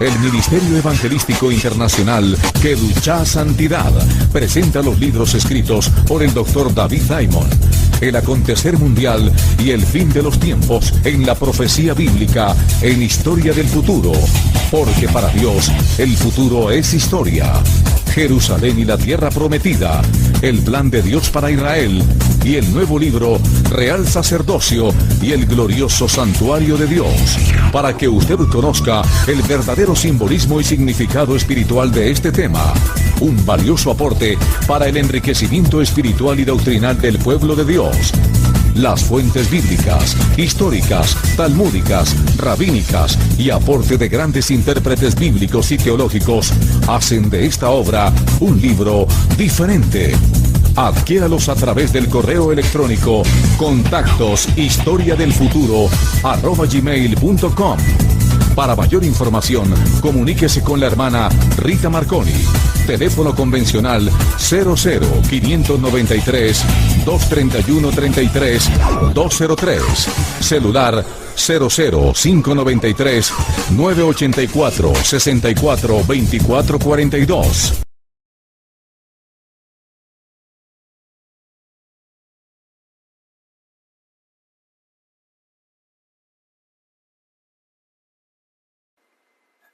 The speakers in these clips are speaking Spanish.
El Ministerio Evangelístico Internacional Kedushá Santidad presenta los libros escritos por el Dr. David Diamond. El acontecer mundial y el fin de los tiempos en la profecía bíblica en Historia del Futuro. Porque para Dios el futuro es historia. Jerusalén y la tierra prometida, el plan de Dios para Israel y el nuevo libro Real Sacerdocio y el glorioso Santuario de Dios, para que usted conozca el verdadero simbolismo y significado espiritual de este tema. Un valioso aporte para el enriquecimiento espiritual y doctrinal del pueblo de Dios. Las fuentes bíblicas, históricas, talmúdicas, rabínicas y aporte de grandes intérpretes bíblicos y teológicos hacen de esta obra un libro diferente. Adquiéralos a través del correo electrónico contactos historiadelfuturo@gmail.com. Para mayor información, comuníquese con la hermana Rita Marconi. Teléfono convencional 00-593 231 33 203. Celular 00-593 984 64 24 42.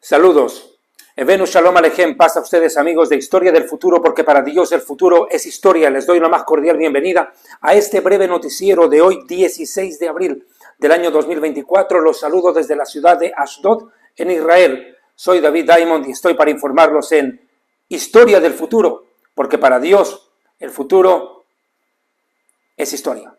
Saludos. Evenu Shalom Alejem, paz a ustedes amigos de Historia del Futuro, porque para Dios el futuro es historia. Les doy la más cordial bienvenida a este breve noticiero de hoy, 16 de abril del año 2024. Los saludo desde la ciudad de Ashdod, en Israel. Soy David Diamond y estoy para informarlos en Historia del Futuro, porque para Dios el futuro es historia.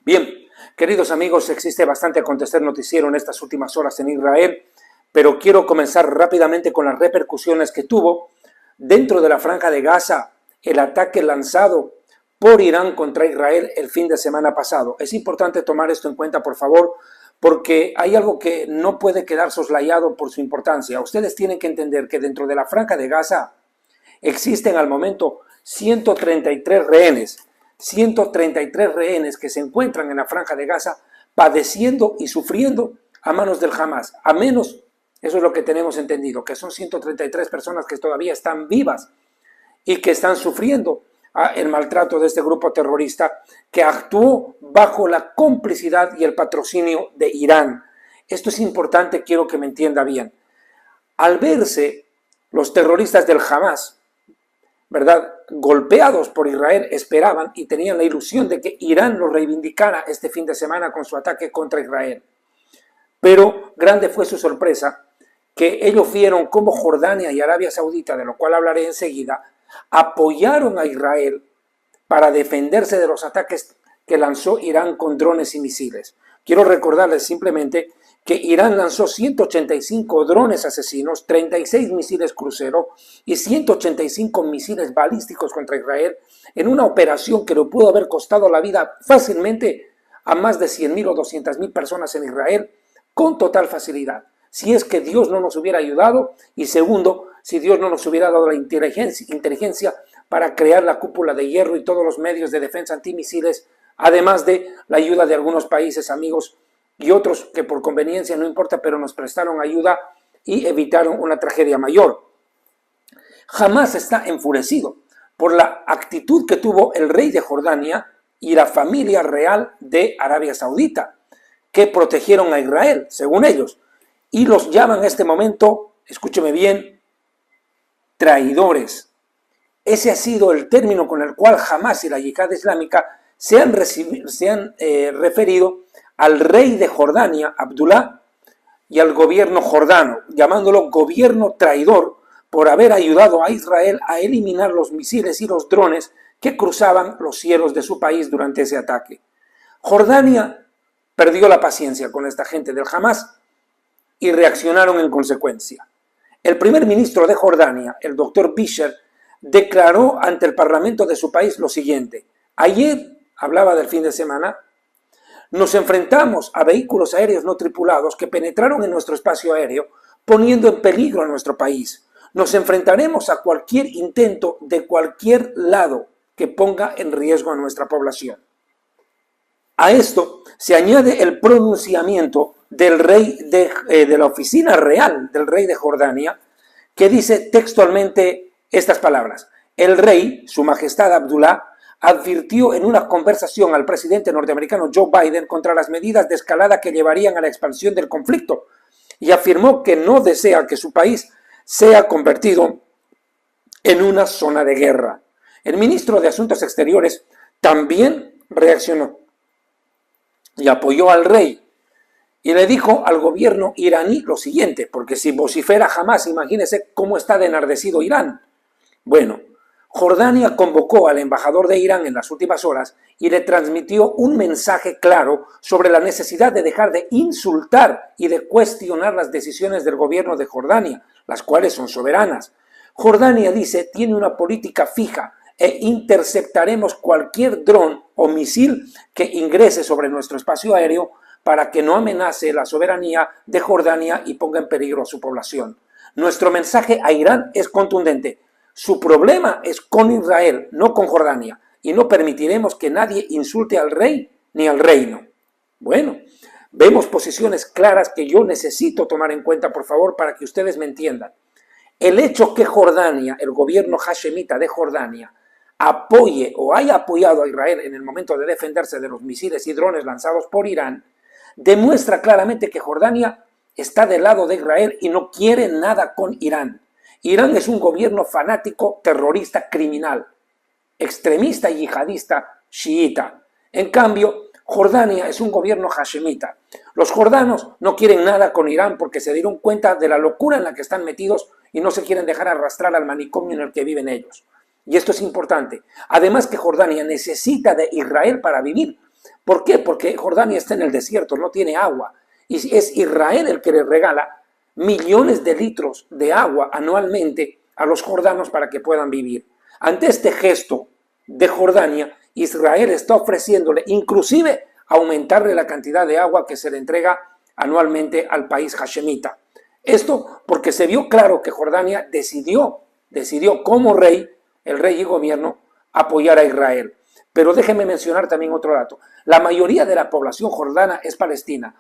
Bien, queridos amigos, existe bastante acontecer noticiero en estas últimas horas en Israel, pero quiero comenzar rápidamente con las repercusiones que tuvo dentro de la Franja de Gaza el ataque lanzado por Irán contra Israel el fin de semana pasado. Es importante tomar esto en cuenta, por favor, porque hay algo que no puede quedar soslayado por su importancia. Ustedes tienen que entender que dentro de la Franja de Gaza existen al momento 133 rehenes. 133 rehenes que se encuentran en la Franja de Gaza padeciendo y sufriendo a manos del Hamas. A menos, eso es lo que tenemos entendido, que son 133 personas que todavía están vivas y que están sufriendo el maltrato de este grupo terrorista que actuó bajo la complicidad y el patrocinio de Irán. Esto es importante, quiero que me entienda bien. Al verse los terroristas del Hamas, ¿verdad?, golpeados por Israel, esperaban y tenían la ilusión de que Irán los reivindicara este fin de semana con su ataque contra Israel. Pero grande fue su sorpresa que ellos vieron cómo Jordania y Arabia Saudita, de lo cual hablaré enseguida, apoyaron a Israel para defenderse de los ataques que lanzó Irán con drones y misiles. Quiero recordarles simplemente que Irán lanzó 185 drones asesinos, 36 misiles crucero y 185 misiles balísticos contra Israel en una operación que le pudo haber costado la vida fácilmente a más de 100.000 o 200.000 personas en Israel con total facilidad. Si es que Dios no nos hubiera ayudado y segundo, si Dios no nos hubiera dado la inteligencia para crear la cúpula de hierro y todos los medios de defensa antimisiles, además de la ayuda de algunos países amigos y otros que por conveniencia no importa, pero nos prestaron ayuda y evitaron una tragedia mayor. Hamas está enfurecido por la actitud que tuvo el rey de Jordania y la familia real de Arabia Saudita, que protegieron a Israel, según ellos, y los llaman en este momento, escúcheme bien, traidores. Ese ha sido el término con el cual Hamas y la Yihad Islámica se han referido al rey de Jordania, Abdullah, y al gobierno jordano, llamándolo gobierno traidor por haber ayudado a Israel a eliminar los misiles y los drones que cruzaban los cielos de su país durante ese ataque. Jordania perdió la paciencia con esta gente del Hamas y reaccionaron en consecuencia. El primer ministro de Jordania, el doctor Bisher, declaró ante el parlamento de su país lo siguiente. Ayer, hablaba del fin de semana, Nos enfrentamos a vehículos aéreos no tripulados que penetraron en nuestro espacio aéreo, poniendo en peligro a nuestro país. Nos enfrentaremos a cualquier intento de cualquier lado que ponga en riesgo a nuestra población. A esto se añade el pronunciamiento del rey de la oficina real del rey de Jordania, que dice textualmente estas palabras: el rey, su majestad Abdullah, advirtió en una conversación al presidente norteamericano Joe Biden contra las medidas de escalada que llevarían a la expansión del conflicto y afirmó que no desea que su país sea convertido en una zona de guerra. El ministro de Asuntos Exteriores también reaccionó y apoyó al rey y le dijo al gobierno iraní lo siguiente, porque si vocifera Hamás, imagínense cómo está de enardecido Irán. Bueno, Jordania convocó al embajador de Irán en las últimas horas y le transmitió un mensaje claro sobre la necesidad de dejar de insultar y de cuestionar las decisiones del gobierno de Jordania, las cuales son soberanas. Jordania dice, tiene una política fija e interceptaremos cualquier dron o misil que ingrese sobre nuestro espacio aéreo para que no amenace la soberanía de Jordania y ponga en peligro a su población. Nuestro mensaje a Irán es contundente. Su problema es con Israel, no con Jordania, y no permitiremos que nadie insulte al rey ni al reino. Bueno, vemos posiciones claras que yo necesito tomar en cuenta, por favor, para que ustedes me entiendan. El hecho que Jordania, el gobierno hashemita de Jordania, apoye o haya apoyado a Israel en el momento de defenderse de los misiles y drones lanzados por Irán, demuestra claramente que Jordania está del lado de Israel y no quiere nada con Irán. Irán es un gobierno fanático, terrorista, criminal, extremista y yihadista chiita. En cambio, Jordania es un gobierno hashemita. Los jordanos no quieren nada con Irán porque se dieron cuenta de la locura en la que están metidos y no se quieren dejar arrastrar al manicomio en el que viven ellos. Y esto es importante. Además que Jordania necesita de Israel para vivir. ¿Por qué? Porque Jordania está en el desierto, no tiene agua. Y es Israel el que le regala millones de litros de agua anualmente a los jordanos para que puedan vivir. Ante este gesto de Jordania, Israel está ofreciéndole inclusive aumentarle la cantidad de agua que se le entrega anualmente al país hashemita. Esto porque se vio claro que Jordania decidió como rey, el rey y gobierno, apoyar a Israel. Pero déjenme mencionar también otro dato. La mayoría de la población jordana es palestina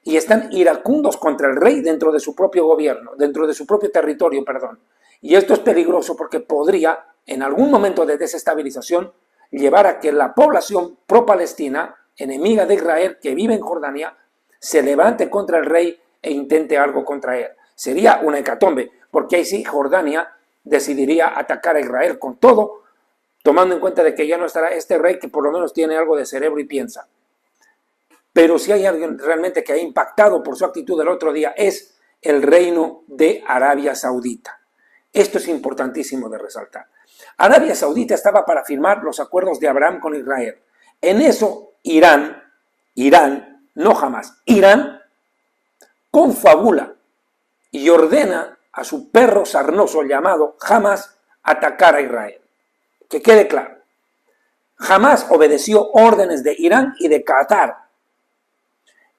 y están iracundos contra el rey dentro de su propio gobierno, dentro de su propio territorio, perdón. Y esto es peligroso porque podría, en algún momento de desestabilización, llevar a que la población pro-palestina, enemiga de Israel, que vive en Jordania, se levante contra el rey e intente algo contra él. Sería una hecatombe, porque ahí sí Jordania decidiría atacar a Israel con todo, tomando en cuenta de que ya no estará este rey que por lo menos tiene algo de cerebro y piensa. Pero si hay alguien realmente que ha impactado por su actitud el otro día es el reino de Arabia Saudita. Esto es importantísimo de resaltar. Arabia Saudita estaba para firmar los acuerdos de Abraham con Israel. En eso Irán, no Hamás, Irán confabula y ordena a su perro sarnoso llamado Hamás atacar a Israel. Que quede claro, Hamás obedeció órdenes de Irán y de Qatar.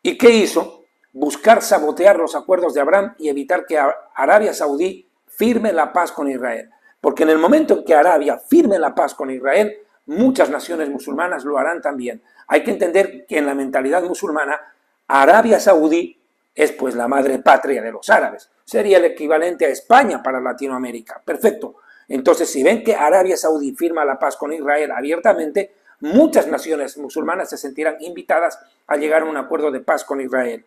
¿Y qué hizo? Buscar sabotear los acuerdos de Abraham y evitar que Arabia Saudí firme la paz con Israel. Porque en el momento en que Arabia firme la paz con Israel, muchas naciones musulmanas lo harán también. Hay que entender que en la mentalidad musulmana, Arabia Saudí es pues la madre patria de los árabes. Sería el equivalente a España para Latinoamérica. Perfecto. Entonces, si ven que Arabia Saudí firma la paz con Israel abiertamente, muchas naciones musulmanas se sentirán invitadas a llegar a un acuerdo de paz con Israel.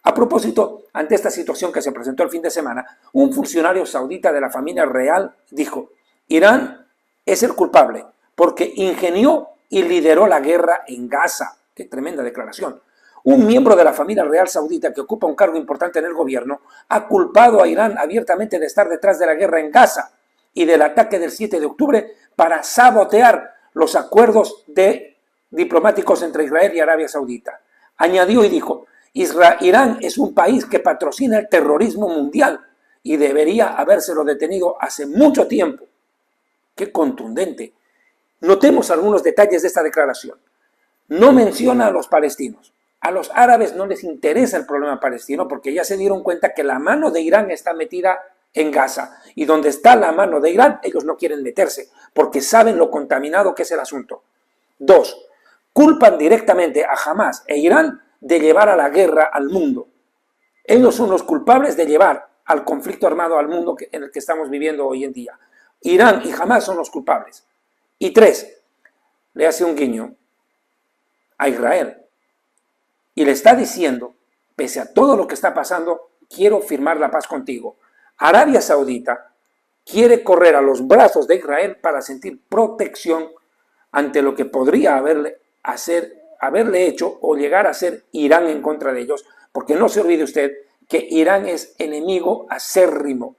A propósito, ante esta situación que se presentó el fin de semana, un funcionario saudita de la familia real dijo: Irán es el culpable porque ingenió y lideró la guerra en Gaza. ¡Qué tremenda declaración! Un miembro de la familia real saudita que ocupa un cargo importante en el gobierno ha culpado a Irán abiertamente de estar detrás de la guerra en Gaza y del ataque del 7 de octubre para sabotear los acuerdos diplomáticos entre Israel y Arabia Saudita. Añadió y dijo: Irán es un país que patrocina el terrorismo mundial y debería habérselo detenido hace mucho tiempo. ¡Qué contundente! Notemos algunos detalles de esta declaración. No menciona a los palestinos, A los árabes no les interesa el problema palestino porque ya se dieron cuenta que la mano de Irán está metida en Gaza. Y donde está la mano de Irán, ellos no quieren meterse porque saben lo contaminado que es el asunto. 2. Culpan directamente a Hamás e Irán de llevar a la guerra al mundo. Ellos son los culpables de llevar al conflicto armado al mundo en el que estamos viviendo hoy en día. Irán y Hamás son los culpables. Y 3. Le hace un guiño a Israel y le está diciendo, pese a todo lo que está pasando, quiero firmar la paz contigo. Arabia Saudita quiere correr a los brazos de Israel para sentir protección ante lo que podría haberle hecho o llegar a ser Irán en contra de ellos, porque no se olvide usted que Irán es enemigo acérrimo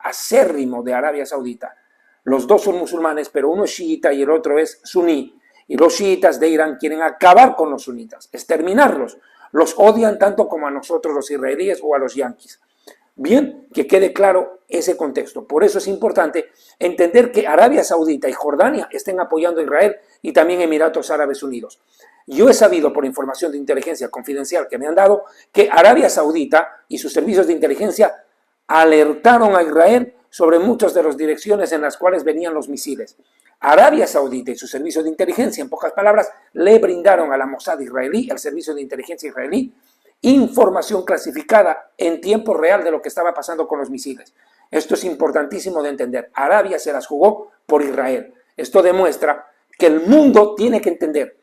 de Arabia Saudita. Los dos son musulmanes, pero uno es chiita y el otro es suní. Y los chiitas de Irán quieren acabar con los sunitas, exterminarlos. Los odian tanto como a nosotros los israelíes o a los yanquis. Bien, que quede claro ese contexto. Por eso es importante entender que Arabia Saudita y Jordania estén apoyando a Israel y también Emiratos Árabes Unidos. Yo he sabido por información de inteligencia confidencial que me han dado que Arabia Saudita y sus servicios de inteligencia alertaron a Israel sobre muchas de las direcciones en las cuales venían los misiles. Arabia Saudita y sus servicios de inteligencia, en pocas palabras, le brindaron a la Mossad israelí, el servicio de inteligencia israelí, información clasificada en tiempo real de lo que estaba pasando con los misiles. Esto es importantísimo de entender. Arabia se las jugó por Israel. Esto demuestra que el mundo tiene que entender,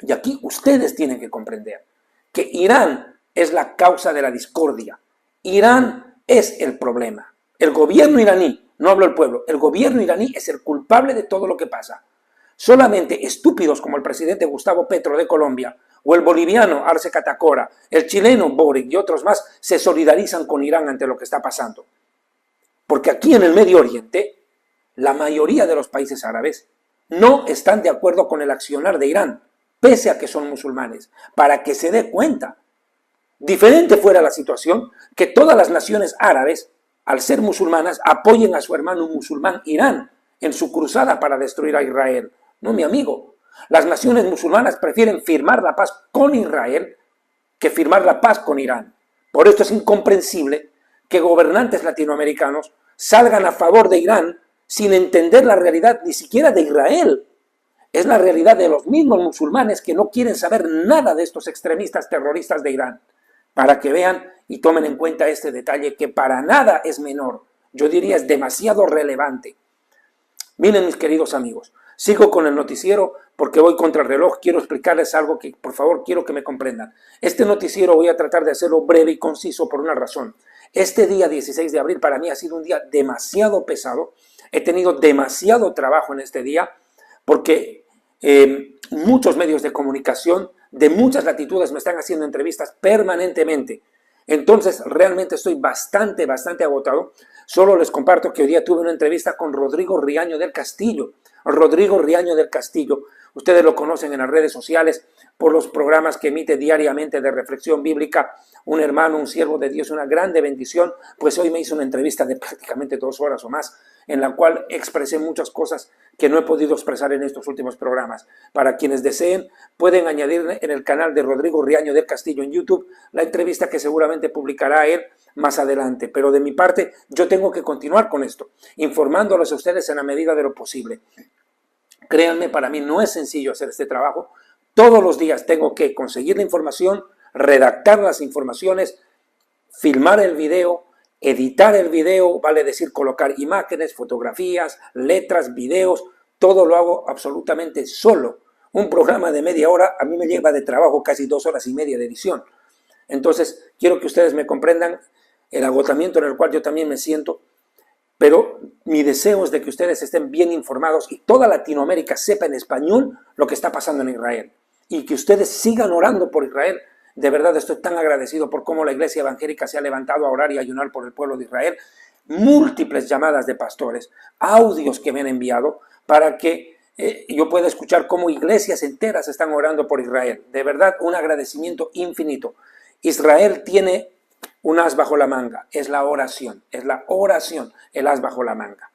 y aquí ustedes tienen que comprender, que Irán es la causa de la discordia. Irán es el problema. El gobierno iraní, no hablo del pueblo, el gobierno iraní es el culpable de todo lo que pasa. Solamente estúpidos como el presidente Gustavo Petro de Colombia, o el boliviano Arce Catacora, el chileno Boric y otros más se solidarizan con Irán ante lo que está pasando. Porque aquí en el Medio Oriente, la mayoría de los países árabes no están de acuerdo con el accionar de Irán, pese a que son musulmanes, para que se dé cuenta. Diferente fuera la situación que todas las naciones árabes, al ser musulmanas, apoyen a su hermano musulmán Irán en su cruzada para destruir a Israel. No, mi amigo. Las naciones musulmanas prefieren firmar la paz con Israel que firmar la paz con Irán. Por esto es incomprensible que gobernantes latinoamericanos salgan a favor de Irán sin entender la realidad ni siquiera de Israel. Es la realidad de los mismos musulmanes que no quieren saber nada de estos extremistas terroristas de Irán. Para que vean y tomen en cuenta este detalle que para nada es menor. Yo diría es demasiado relevante. Miren, mis queridos amigos, sigo con el noticiero porque voy contra el reloj. Quiero explicarles algo que, por favor, quiero que me comprendan. Este noticiero voy a tratar de hacerlo breve y conciso por una razón. Este día 16 de abril para mí ha sido un día demasiado pesado. He tenido demasiado trabajo en este día porque muchos medios de comunicación de muchas latitudes me están haciendo entrevistas permanentemente. Entonces, realmente estoy bastante agotado. Solo les comparto que hoy día tuve una entrevista con Rodrigo Riaño del Castillo. Rodrigo Riaño del Castillo, ustedes lo conocen en las redes sociales por los programas que emite diariamente de reflexión bíblica. Un hermano, un siervo de Dios, una grande bendición. Pues hoy me hizo una entrevista de prácticamente 2 horas o más, en la cual expresé muchas cosas que no he podido expresar en estos últimos programas. Para quienes deseen, pueden añadir en el canal de Rodrigo Riaño del Castillo en YouTube la entrevista que seguramente publicará él más adelante. Pero de mi parte, yo tengo que continuar con esto, informándolos a ustedes en la medida de lo posible. Créanme, para mí no es sencillo hacer este trabajo. Todos los días tengo que conseguir la información, redactar las informaciones, filmar el video, editar el video, vale decir colocar imágenes, fotografías, letras, videos, todo lo hago absolutamente solo. Un programa de media hora a mí me lleva de trabajo casi 2 horas y media de edición. Entonces, quiero que ustedes me comprendan el agotamiento en el cual yo también me siento, pero mi deseo es de que ustedes estén bien informados y toda Latinoamérica sepa en español lo que está pasando en Israel y que ustedes sigan orando por Israel. De verdad estoy tan agradecido por cómo la iglesia evangélica se ha levantado a orar y a ayunar por el pueblo de Israel. Múltiples llamadas de pastores, audios que me han enviado para que yo pueda escuchar cómo iglesias enteras están orando por Israel. De verdad, un agradecimiento infinito. Israel tiene un as bajo la manga, es la oración, el as bajo la manga.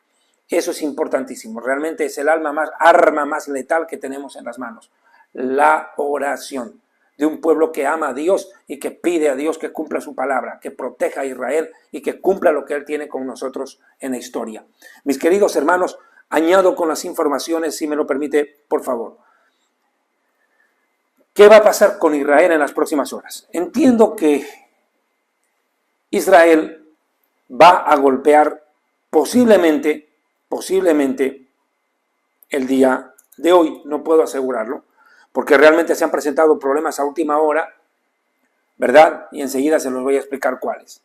Eso es importantísimo, realmente es el arma más letal que tenemos en las manos, la oración. de un pueblo que ama a Dios y que pide a Dios que cumpla su palabra, que proteja a Israel y que cumpla lo que Él tiene con nosotros en la historia. Mis queridos hermanos, añado con las informaciones, si me lo permite, por favor. ¿Qué va a pasar con Israel en las próximas horas? Entiendo que Israel va a golpear posiblemente el día de hoy, no puedo asegurarlo, porque realmente se han presentado problemas a última hora, ¿verdad? Y enseguida se los voy a explicar cuáles.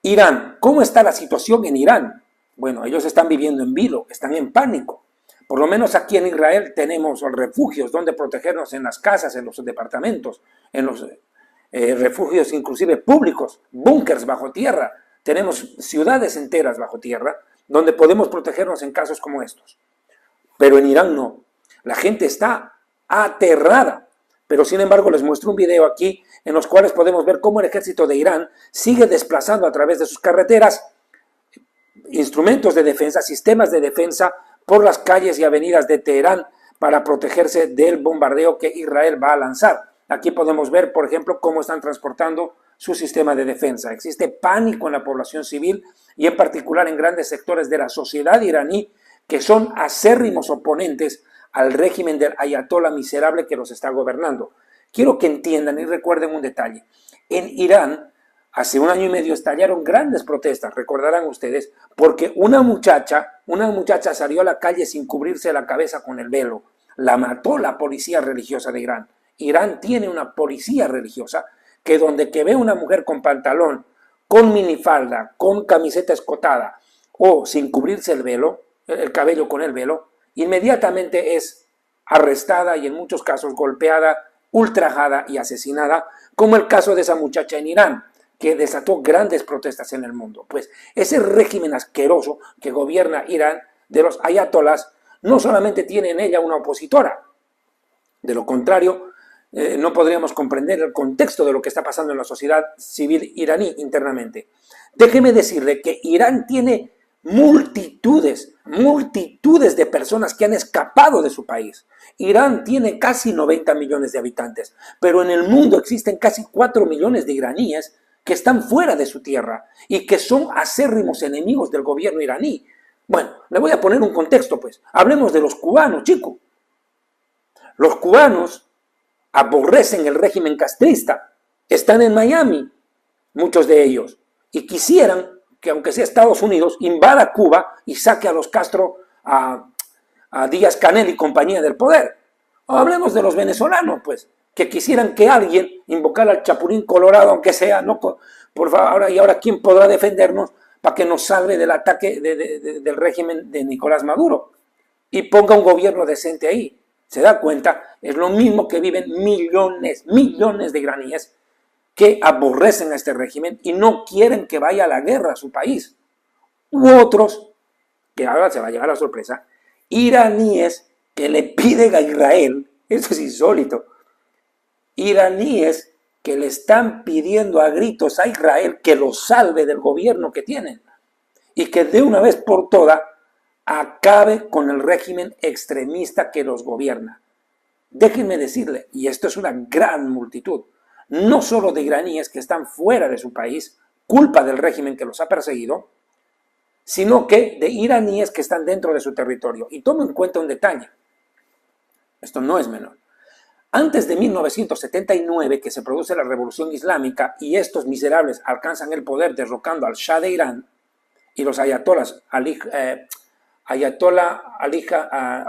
Irán, ¿cómo está la situación en Irán? Bueno, ellos están viviendo en vilo, están en pánico. Por lo menos aquí en Israel tenemos refugios donde protegernos en las casas, en los departamentos, en los refugios inclusive públicos, búnkers bajo tierra. Tenemos ciudades enteras bajo tierra donde podemos protegernos en casos como estos. Pero en Irán no. La gente está aterrada. Pero sin embargo les muestro un video aquí en los cuales podemos ver cómo el ejército de Irán sigue desplazando a través de sus carreteras instrumentos de defensa, sistemas de defensa por las calles y avenidas de Teherán para protegerse del bombardeo que Israel va a lanzar. Aquí podemos ver, por ejemplo, cómo están transportando su sistema de defensa. Existe pánico en la población civil y en particular en grandes sectores de la sociedad iraní que son acérrimos oponentes al régimen del ayatolá miserable que los está gobernando. Quiero que entiendan y recuerden un detalle. En Irán, hace 1 año y medio estallaron grandes protestas, recordarán ustedes, porque una muchacha salió a la calle sin cubrirse la cabeza con el velo. La mató la policía religiosa de Irán. Irán tiene una policía religiosa que donde que ve una mujer con pantalón, con minifalda, con camiseta escotada o sin cubrirse el velo, el cabello con el velo, inmediatamente es arrestada y en muchos casos golpeada, ultrajada y asesinada, como el caso de esa muchacha en Irán, que desató grandes protestas en el mundo. Pues ese régimen asqueroso que gobierna Irán, de los ayatolás, no solamente tiene en ella una opositora. De lo contrario, no podríamos comprender el contexto de lo que está pasando en la sociedad civil iraní internamente. Déjeme decirle que Irán tiene multitudes de personas que han escapado de su país. Irán tiene casi 90 millones de habitantes, pero en el mundo existen casi 4 millones de iraníes que están fuera de su tierra y que son acérrimos enemigos del gobierno iraní. Bueno, le voy a poner un contexto, pues. Hablemos de los cubanos, chico. Los cubanos aborrecen el régimen castrista, están en Miami, muchos de ellos, y quisieran que aunque sea Estados Unidos, invada Cuba y saque a los Castro, a Díaz-Canel y compañía del poder. O hablemos de los venezolanos, pues, que quisieran que alguien invocara al Chapulín Colorado, aunque sea, no, por favor, y ahora ¿quién podrá defendernos para que nos salve del ataque del régimen de Nicolás Maduro? Y ponga un gobierno decente ahí. ¿Se da cuenta? Es lo mismo que viven millones de iraníes que aborrecen a este régimen y no quieren que vaya a la guerra a su país. U otros, que ahora se va a llegar la sorpresa, iraníes que le piden a Israel, eso es insólito, iraníes que le están pidiendo a gritos a Israel que lo salve del gobierno que tienen y que de una vez por todas acabe con el régimen extremista que los gobierna. Déjenme decirle, y esto es una gran multitud, no solo de iraníes que están fuera de su país, culpa del régimen que los ha perseguido, sino que de iraníes que están dentro de su territorio. Y tomo en cuenta un detalle, esto no es menor. Antes de 1979, que se produce la Revolución Islámica y estos miserables alcanzan el poder derrocando al Shah de Irán y los ayatolás,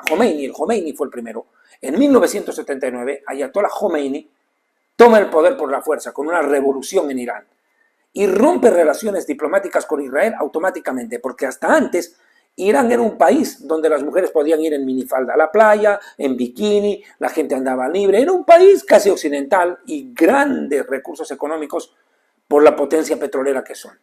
Khomeini, el Khomeini fue el primero. En 1979, Ayatollah Khomeini toma el poder por la fuerza con una revolución en Irán y rompe relaciones diplomáticas con Israel automáticamente, porque hasta antes Irán era un país donde las mujeres podían ir en minifalda a la playa, en bikini, la gente andaba libre, era un país casi occidental y grandes recursos económicos por la potencia petrolera que son.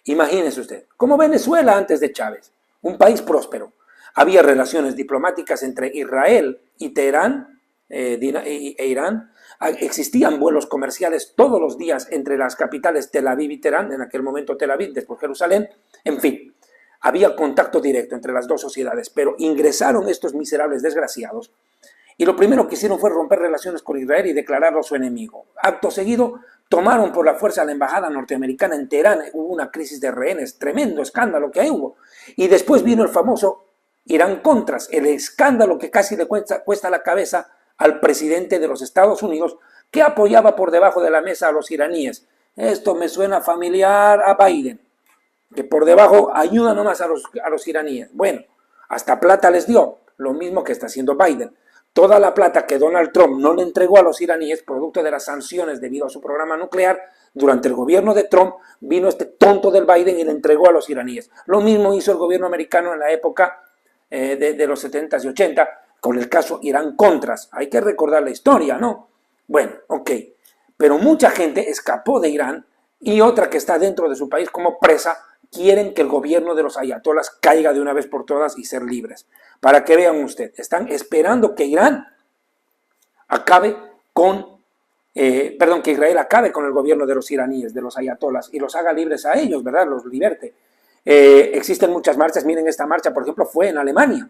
Imagínese usted, como Venezuela antes de Chávez, un país próspero. Había relaciones diplomáticas entre Israel y Teherán e Irán. Existían vuelos comerciales todos los días entre las capitales Tel Aviv y Teherán, en aquel momento Tel Aviv, después Jerusalén, en fin. Había contacto directo entre las dos sociedades, pero ingresaron estos miserables desgraciados Y lo primero que hicieron fue romper relaciones con Israel y declararlo su enemigo. Acto seguido, tomaron por la fuerza la embajada norteamericana en Teherán. Hubo una crisis de rehenes, tremendo escándalo que hubo. Y después vino el famoso Irán-Contras, el escándalo que casi le cuesta la cabeza al presidente de los Estados Unidos, que apoyaba por debajo de la mesa a los iraníes. Esto me suena familiar a Biden, que por debajo ayuda nomás a los iraníes. Bueno, hasta plata les dio, lo mismo que está haciendo Biden. Toda la plata que Donald Trump no le entregó a los iraníes, producto de las sanciones debido a su programa nuclear, durante el gobierno de Trump vino este tonto del Biden y le entregó a los iraníes. Lo mismo hizo el gobierno americano en la época de los 70s y 80 con el caso Irán-Contras. Hay que recordar la historia, ¿no? Bueno, ok. Pero mucha gente escapó de Irán y otra que está dentro de su país como presa quieren que el gobierno de los ayatolás caiga de una vez por todas y ser libres. Para que vean ustedes, están esperando que Irán acabe con, que Israel acabe con el gobierno de los iraníes, de los ayatolás, y los haga libres a ellos, ¿verdad? Los liberte. Existen muchas marchas, miren esta marcha, por ejemplo, fue en Alemania.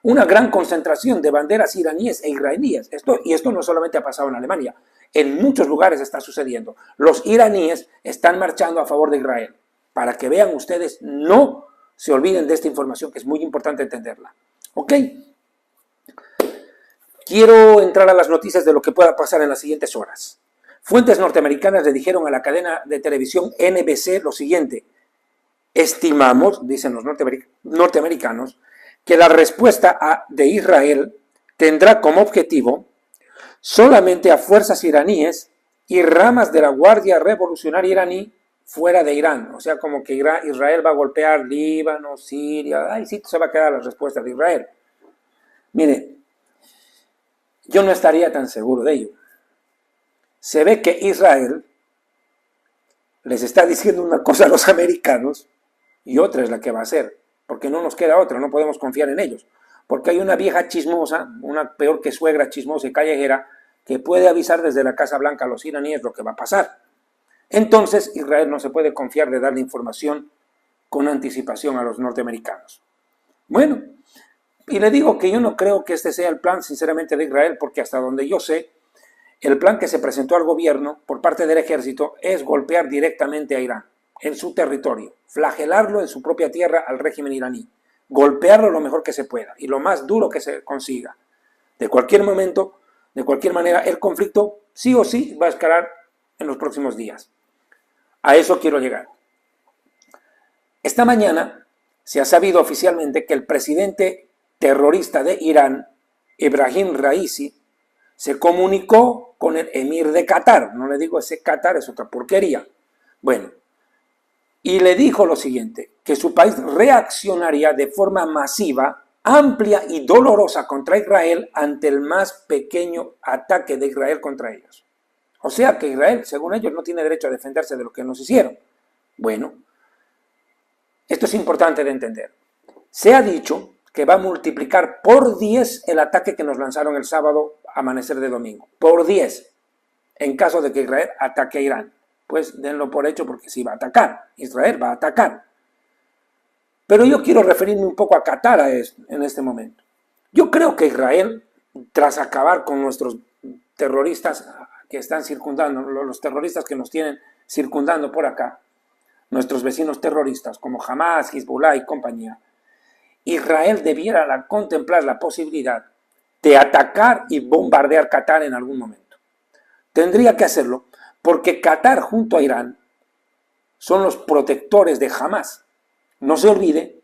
Una gran concentración de banderas iraníes e israelíes. Esto no solamente ha pasado en Alemania, en muchos lugares está sucediendo. Los iraníes están marchando a favor de Israel. Para que vean ustedes, no se olviden de esta información que es muy importante entenderla. ¿Ok? Quiero entrar a las noticias de lo que pueda pasar en las siguientes horas. Fuentes norteamericanas le dijeron a la cadena de televisión NBC lo siguiente: estimamos, dicen los norteamericanos, que la respuesta de Israel tendrá como objetivo solamente a fuerzas iraníes y ramas de la Guardia Revolucionaria iraní fuera de Irán. O sea, como que Israel va a golpear Líbano, Siria. Ahí sí se va a quedar la respuesta de Israel. Mire, yo no estaría tan seguro de ello. Se ve que Israel les está diciendo una cosa a los americanos y otra es la que va a hacer, porque no nos queda otra, no podemos confiar en ellos. Porque hay una vieja chismosa, una peor que suegra chismosa y callejera, que puede avisar desde la Casa Blanca a los iraníes lo que va a pasar. Entonces, Israel no se puede confiar de darle información con anticipación a los norteamericanos. Bueno, y le digo que yo no creo que este sea el plan, sinceramente, de Israel, porque hasta donde yo sé, el plan que se presentó al gobierno por parte del ejército es golpear directamente a Irán, en su territorio, flagelarlo en su propia tierra al régimen iraní, golpearlo lo mejor que se pueda y lo más duro que se consiga. De cualquier momento, de cualquier manera, el conflicto sí o sí va a escalar en los próximos días. A eso quiero llegar. Esta mañana se ha sabido oficialmente que el presidente terrorista de Irán, Ebrahim Raisi, se comunicó con el emir de Qatar. No le digo ese Qatar, es otra porquería. Bueno, y le dijo lo siguiente, que su país reaccionaría de forma masiva, amplia y dolorosa contra Israel ante el más pequeño ataque de Israel contra ellos. O sea que Israel, según ellos, no tiene derecho a defenderse de lo que nos hicieron. Bueno, esto es importante de entender. Se ha dicho que va a multiplicar por 10 el ataque que nos lanzaron el sábado amanecer de domingo. Por 10, en caso de que Israel ataque a Irán. Pues denlo por hecho porque sí va a atacar. Israel va a atacar. Pero yo quiero referirme un poco a Qatar en este momento. Yo creo que Israel, tras acabar con nuestros terroristas que están circundando, los terroristas que nos tienen circundando por acá, nuestros vecinos terroristas como Hamas, Hezbollah y compañía, Israel debiera contemplar la posibilidad de atacar y bombardear Qatar en algún momento. Tendría que hacerlo porque Qatar junto a Irán son los protectores de Hamas. No se olvide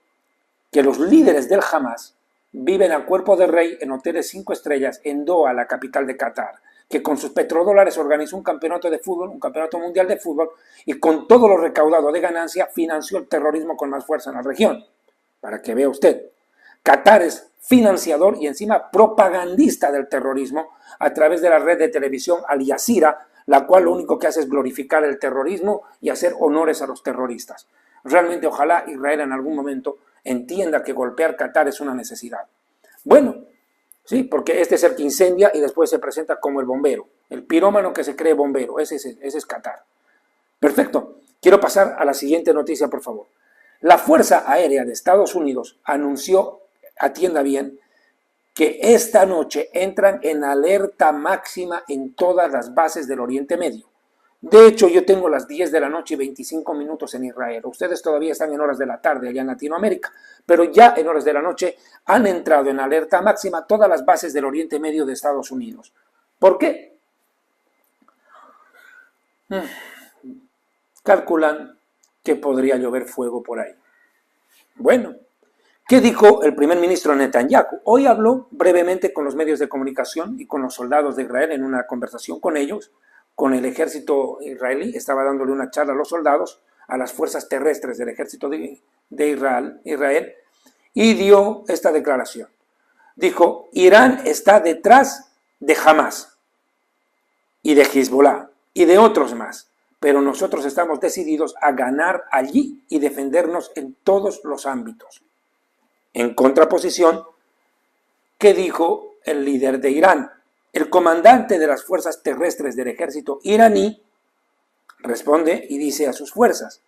que los líderes del Hamas viven a cuerpo de rey en hoteles 5 estrellas en Doha, la capital de Qatar, que con sus petrodólares organizó un campeonato de fútbol, un campeonato mundial de fútbol, y con todo lo recaudado de ganancia financió el terrorismo con más fuerza en la región. Para que vea usted, Qatar es financiador y encima propagandista del terrorismo a través de la red de televisión Al Jazeera, la cual lo único que hace es glorificar el terrorismo y hacer honores a los terroristas. Realmente ojalá Israel en algún momento entienda que golpear Qatar es una necesidad. Bueno, sí, porque este es el que incendia y después se presenta como el bombero, el pirómano que se cree bombero, ese es Qatar. Perfecto, quiero pasar a la siguiente noticia, por favor. La Fuerza Aérea de Estados Unidos anunció, atienda bien, que esta noche entran en alerta máxima en todas las bases del Oriente Medio. De hecho, yo tengo las 10 de la noche y 25 minutos en Israel. Ustedes todavía están en horas de la tarde allá en Latinoamérica, pero ya en horas de la noche han entrado en alerta máxima todas las bases del Oriente Medio de Estados Unidos. ¿Por qué? Calculan que podría llover fuego por ahí. Bueno, ¿qué dijo el primer ministro Netanyahu? Hoy habló brevemente con los medios de comunicación y con los soldados de Israel en una conversación con ellos, con el ejército israelí. Estaba dándole una charla a los soldados, a las fuerzas terrestres del ejército de Israel, y dio esta declaración. Dijo, Irán está detrás de Hamas y de Hezbollah y de otros más, pero nosotros estamos decididos a ganar allí y defendernos en todos los ámbitos. En contraposición, ¿qué dijo el líder de Irán? El comandante de las fuerzas terrestres del ejército iraní responde y dice a sus fuerzas,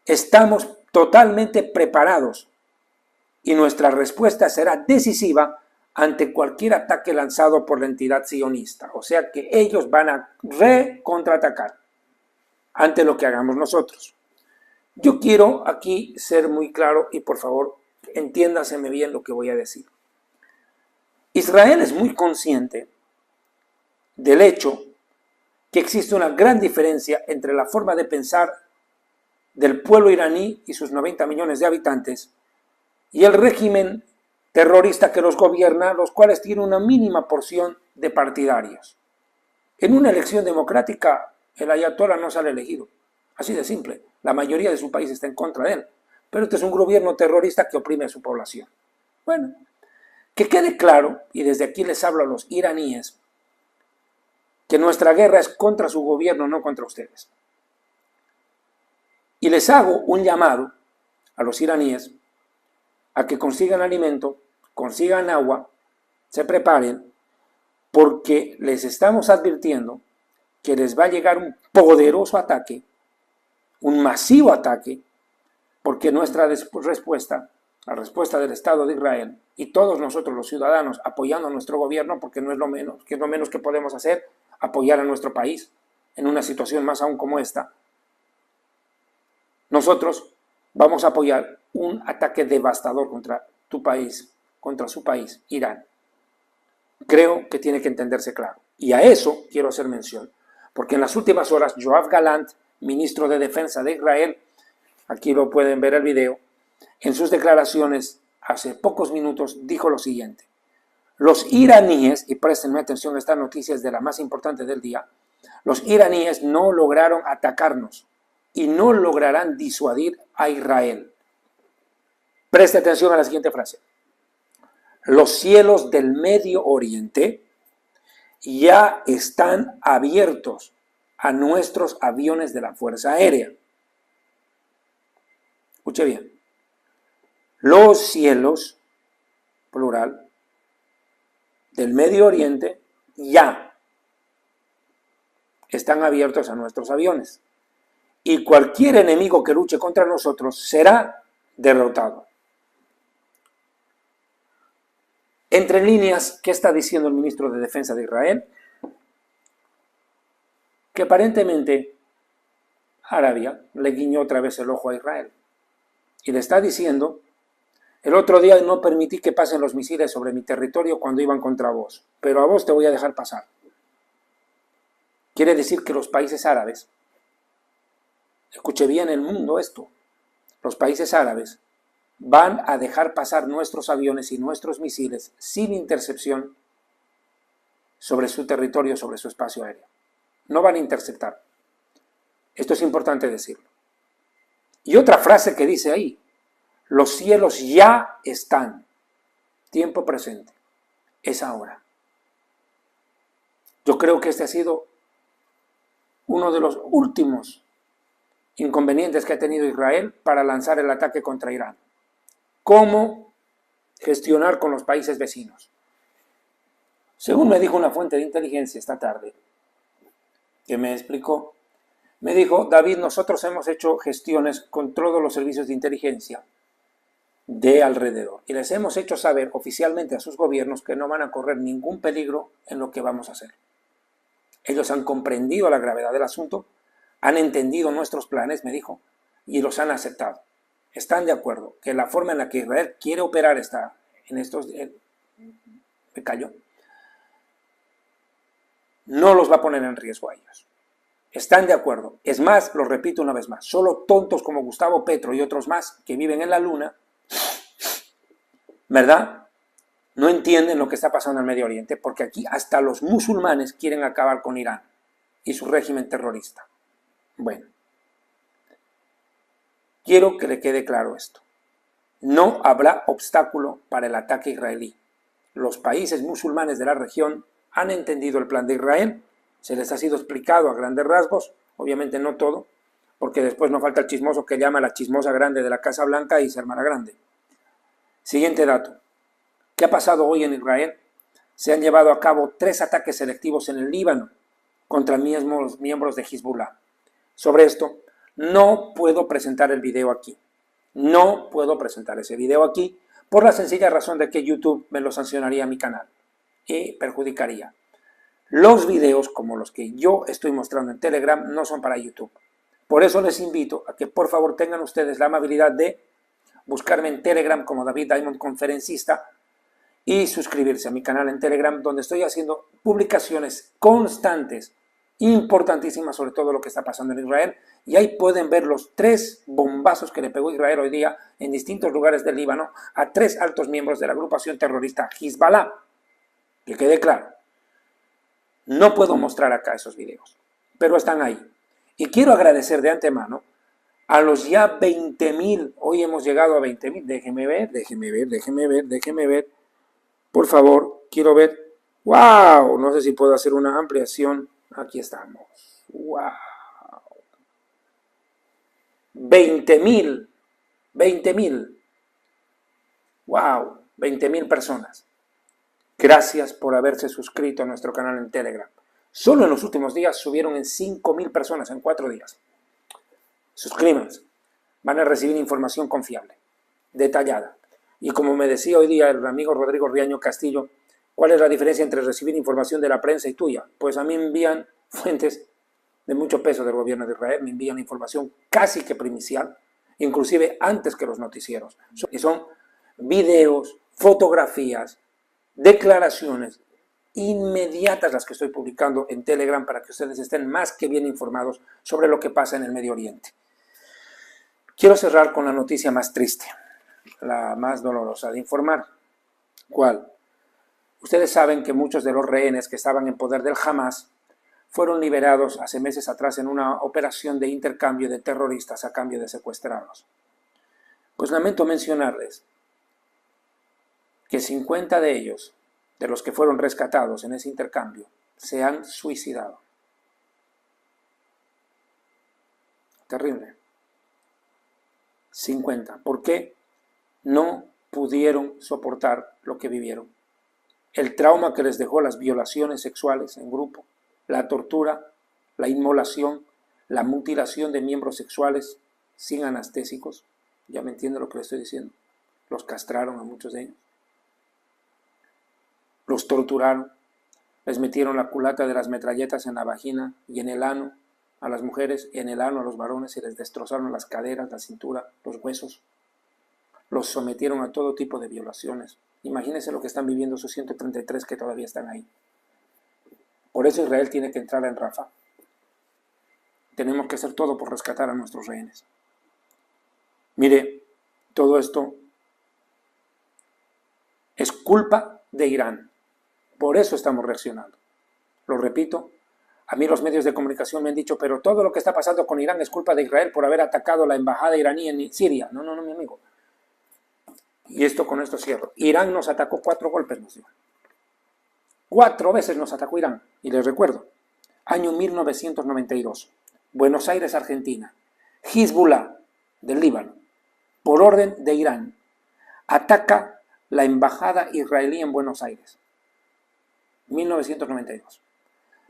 estamos totalmente preparados y nuestra respuesta será decisiva ante cualquier ataque lanzado por la entidad sionista. O sea que ellos van a contraatacar ante lo que hagamos nosotros. Yo quiero aquí ser muy claro y por favor entiéndaseme bien lo que voy a decir. Israel es muy consciente del hecho que existe una gran diferencia entre la forma de pensar del pueblo iraní y sus 90 millones de habitantes y el régimen terrorista que los gobierna, los cuales tienen una mínima porción de partidarios. En una elección democrática, el ayatolá no sale elegido. Así de simple. La mayoría de su país está en contra de él. Pero este es un gobierno terrorista que oprime a su población. Bueno, que quede claro, y desde aquí les hablo a los iraníes, que nuestra guerra es contra su gobierno, no contra ustedes. Y les hago un llamado a los iraníes a que consigan alimento, consigan agua, se preparen, porque les estamos advirtiendo que les va a llegar un poderoso ataque, un masivo ataque, porque nuestra respuesta, la respuesta del Estado de Israel y todos nosotros los ciudadanos apoyando a nuestro gobierno, porque no es lo menos, que es lo menos que podemos hacer, apoyar a nuestro país en una situación más aún como esta. Nosotros vamos a apoyar un ataque devastador contra tu país, contra su país, Irán. Creo que tiene que entenderse claro. Y a eso quiero hacer mención, porque en las últimas horas Yoav Galant, ministro de Defensa de Israel, aquí lo pueden ver el video, en sus declaraciones hace pocos minutos dijo lo siguiente: los iraníes, y préstenme atención a estas noticias de la más importante del día, los iraníes no lograron atacarnos y no lograrán disuadir a Israel. Preste atención a la siguiente frase. Los cielos del Medio Oriente ya están abiertos a nuestros aviones de la Fuerza Aérea. Escuche bien. Los cielos, plural, del Medio Oriente ya están abiertos a nuestros aviones. Y cualquier enemigo que luche contra nosotros será derrotado. Entre líneas, ¿qué está diciendo el ministro de Defensa de Israel? Que aparentemente Arabia le guiñó otra vez el ojo a Israel. Y le está diciendo, el otro día no permití que pasen los misiles sobre mi territorio cuando iban contra vos, pero a vos te voy a dejar pasar. Quiere decir que los países árabes, escuche bien el mundo esto, los países árabes van a dejar pasar nuestros aviones y nuestros misiles sin intercepción sobre su territorio, sobre su espacio aéreo. No van a interceptar. Esto es importante decirlo. Y otra frase que dice ahí, los cielos ya están, tiempo presente, es ahora. Yo creo que este ha sido uno de los últimos inconvenientes que ha tenido Israel para lanzar el ataque contra Irán. ¿Cómo gestionar con los países vecinos? Según me dijo una fuente de inteligencia esta tarde, que me explicó, me dijo, David, nosotros hemos hecho gestiones con todos los servicios de inteligencia de alrededor. Y les hemos hecho saber oficialmente a sus gobiernos que no van a correr ningún peligro en lo que vamos a hacer. Ellos han comprendido la gravedad del asunto, han entendido nuestros planes, me dijo, y los han aceptado. Están de acuerdo que la forma en la que Israel quiere operar me callo, no los va a poner en riesgo a ellos. Están de acuerdo. Es más, lo repito una vez más, solo tontos como Gustavo Petro y otros más que viven en la luna, ¿verdad?, no entienden lo que está pasando en el Medio Oriente, porque aquí hasta los musulmanes quieren acabar con Irán y su régimen terrorista. Bueno, quiero que le quede claro esto. No habrá obstáculo para el ataque israelí. Los países musulmanes de la región han entendido el plan de Israel, se les ha sido explicado a grandes rasgos, obviamente no todo, porque después no falta el chismoso que llama a la chismosa grande de la Casa Blanca y se hermana grande. Siguiente dato. ¿Qué ha pasado hoy en Israel? Se han llevado a cabo 3 ataques selectivos en el Líbano contra miembros de Hezbollah. Sobre esto, no puedo presentar el video aquí. No puedo presentar ese video aquí por la sencilla razón de que YouTube me lo sancionaría a mi canal y perjudicaría. Los videos como los que yo estoy mostrando en Telegram no son para YouTube. Por eso les invito a que por favor tengan ustedes la amabilidad de buscarme en Telegram como David Diamond Conferencista y suscribirse a mi canal en Telegram, donde estoy haciendo publicaciones constantes, importantísimas sobre todo lo que está pasando en Israel, y ahí pueden ver los 3 bombazos que le pegó Israel hoy día en distintos lugares del Líbano a 3 altos miembros de la agrupación terrorista Hezbollah. Que quede claro, no puedo mostrar acá esos videos, pero están ahí. Y quiero agradecer de antemano a los ya 20.000, hoy hemos llegado a 20.000, déjeme ver. Por favor, quiero ver. ¡Wow! No sé si puedo hacer una ampliación. Aquí estamos. ¡Wow! 20.000. ¡Wow! 20.000 personas. Gracias por haberse suscrito a nuestro canal en Telegram. Solo en los últimos días subieron en 5.000 personas en 4 días. Suscríbanse. Van a recibir información confiable, detallada. Y como me decía hoy día el amigo Rodrigo Riaño Castillo, ¿cuál es la diferencia entre recibir información de la prensa y tuya? Pues a mí me envían fuentes de mucho peso del gobierno de Israel, me envían información casi que primicial, inclusive antes que los noticieros. Y son videos, fotografías, declaraciones inmediatas las que estoy publicando en Telegram para que ustedes estén más que bien informados sobre lo que pasa en el Medio Oriente. Quiero cerrar con la noticia más triste, la más dolorosa de informar. ¿Cuál? Ustedes saben que muchos de los rehenes que estaban en poder del Hamas fueron liberados hace meses atrás en una operación de intercambio de terroristas a cambio de secuestrados. Pues lamento mencionarles que 50 de ellos, de los que fueron rescatados en ese intercambio, se han suicidado. Terrible. 50. ¿Por qué? No pudieron soportar lo que vivieron. El trauma que les dejó las violaciones sexuales en grupo, la tortura, la inmolación, la mutilación de miembros sexuales sin anestésicos. Ya me entiende lo que les estoy diciendo. Los castraron a muchos de ellos. Los torturaron. Les metieron la culata de las metralletas en la vagina y en el ano a las mujeres, y en el ano a los varones, y les destrozaron las caderas, la cintura, los huesos. Los sometieron a todo tipo de violaciones. Imagínense lo que están viviendo esos 133 que todavía están ahí. Por eso Israel tiene que entrar en Rafah. Tenemos que hacer todo por rescatar a nuestros rehenes. Mire, todo esto es culpa de Irán. Por eso estamos reaccionando. Lo repito, a mí los medios de comunicación me han dicho, pero todo lo que está pasando con Irán es culpa de Israel por haber atacado la embajada iraní en Siria. No, mi amigo. Y con esto cierro. Irán nos atacó 4 golpes, nos dio. 4 veces nos atacó Irán. Y les recuerdo, año 1992, Buenos Aires, Argentina. Hezbollah, del Líbano, por orden de Irán, ataca la embajada israelí en Buenos Aires. 1992.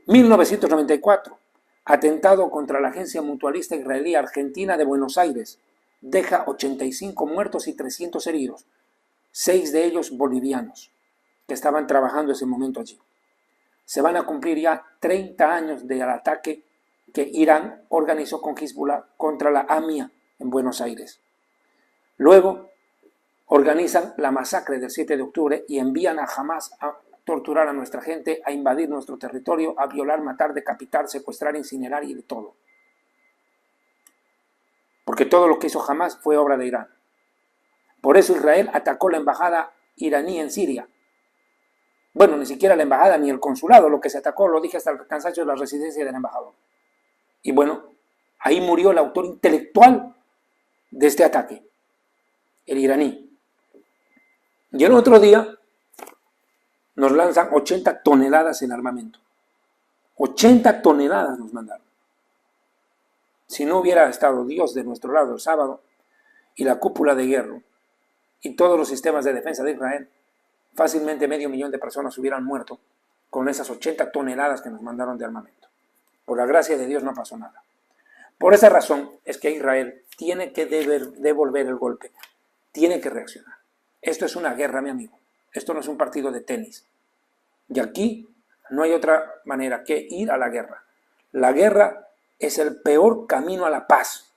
1994, atentado contra la agencia mutualista israelí Argentina de Buenos Aires, deja 85 muertos y 300 heridos, 6 de ellos bolivianos, que estaban trabajando ese momento allí. Se van a cumplir ya 30 años del ataque que Irán organizó con Hezbollah contra la AMIA en Buenos Aires. Luego organizan la masacre del 7 de octubre y envían a Hamás a torturar a nuestra gente, a invadir nuestro territorio, a violar, matar, decapitar, secuestrar, incinerar y de todo. Porque todo lo que hizo Hamás fue obra de Irán. Por eso Israel atacó la embajada iraní en Siria. Bueno, ni siquiera la embajada ni el consulado, lo que se atacó, lo dije hasta el cansancio, de la residencia del embajador. Y bueno, ahí murió el autor intelectual de este ataque, el iraní. Y el otro día nos lanzan 80 toneladas en armamento. 80 toneladas nos mandaron. Si no hubiera estado Dios de nuestro lado el sábado, y la cúpula de hierro, y todos los sistemas de defensa de Israel, fácilmente 500.000 de personas hubieran muerto con esas 80 toneladas que nos mandaron de armamento. Por la gracia de Dios no pasó nada. Por esa razón es que Israel tiene que devolver el golpe, tiene que reaccionar. Esto es una guerra, mi amigo. Esto no es un partido de tenis. Y aquí no hay otra manera que ir a la guerra. La guerra es el peor camino a la paz.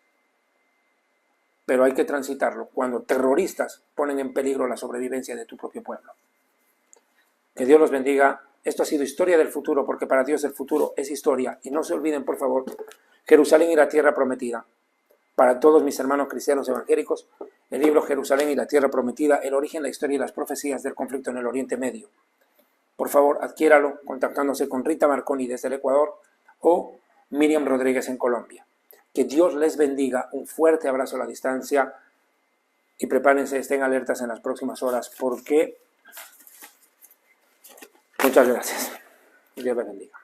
Pero hay que transitarlo cuando terroristas ponen en peligro la sobrevivencia de tu propio pueblo. Que Dios los bendiga. Esto ha sido Historia del Futuro, porque para Dios el futuro es historia. Y no se olviden, por favor, Jerusalén y la Tierra Prometida. Para todos mis hermanos cristianos evangélicos, el libro Jerusalén y la Tierra Prometida, el origen, la historia y las profecías del conflicto en el Oriente Medio. Por favor, adquiéralo contactándose con Rita Marconi desde el Ecuador o Miriam Rodríguez en Colombia. Que Dios les bendiga, un fuerte abrazo a la distancia y prepárense, estén alertas en las próximas horas porque... Muchas gracias. Dios les bendiga.